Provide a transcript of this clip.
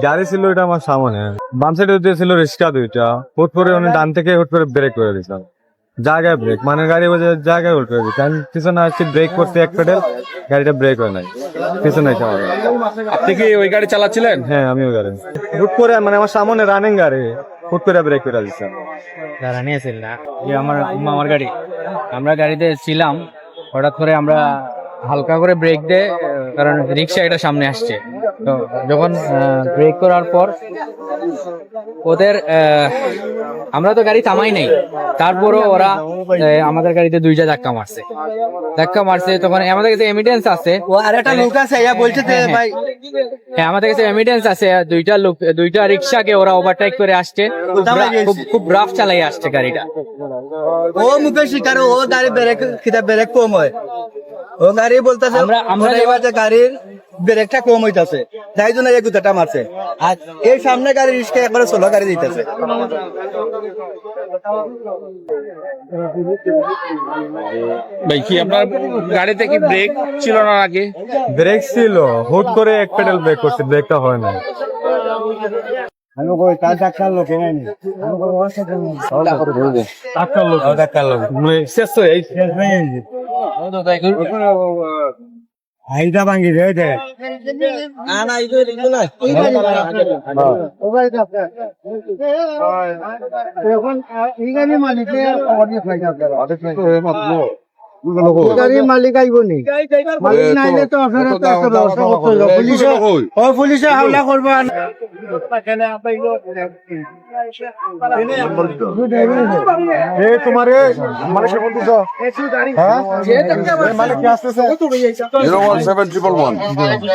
গাড়ি ছিল এটা আমার সামনে, বাম সাইডে ছিল রিক্সা দুইটা, হুট করে উনি ডান থেকে হুট করে ব্রেক করে দিয়েছেন, জায়গায় ব্রেক, মানে গাড়ি বোঝে জায়গায় হুট করে দিচ্ছে, আমি পিছনে আসছি ব্রেক করতে এক পেডেল, গাড়িটা ব্রেক হয় নাই, পিছনে এসে আমার। আপনি কি ওই গাড়ি চালাচ্ছিলেন? হ্যাঁ আমি ওই গাড়ি হুট করে, মানে আমার সামনে রানিং গাড়ি হুট করে ব্রেক করে দিচ্ছে। আমার গাড়ি, আমরা গাড়িতে ছিলাম, হঠাৎ করে আমরা হালকা করে ব্রেক দেয়, কারণ রিক্সা এটা সামনে আসছে। তো যখন ব্রেক করার পর ওদের আমরা তো গাড়ি থামাই নাই, তারপরও ওরা আমাদের গাড়িতে দুইটা ধাক্কা মারছে। তখন আমাদের কাছে এভিডেন্স আছে, হ্যাঁ আমাদের কাছে এভিডেন্স আছে, দুইটা রিক্সাকে ওরা ওভারটেক করে আসছে, খুব রাফ চালাই আসছে গাড়িটা। ও মুখে শিকার, ও গাড়ি ব্রেক কম হয়, ও গাড়ি বলতেছে আমরা গাড়ির ব্রেকটা কম হইতাছে, তাই জন্য এই গুতাটা মারছে। আর এই সামনে গাড়ি রিস্কা একবারে সোলো গাড়ি দিতেছে। ভাই কি আপনার গাড়িতে কি ব্রেক ছিল না আগে? ব্রেক ছিল, হুট করে এক পেডেল ব্রেক করছে, ব্রেকটা হয় নাই। আইটা ভাঙ্গি রে মালিক আইব নি, মালিক নাইলে তো পুলিশে হামলা করবা। তোমার মালিক কি আসতেছে? 01711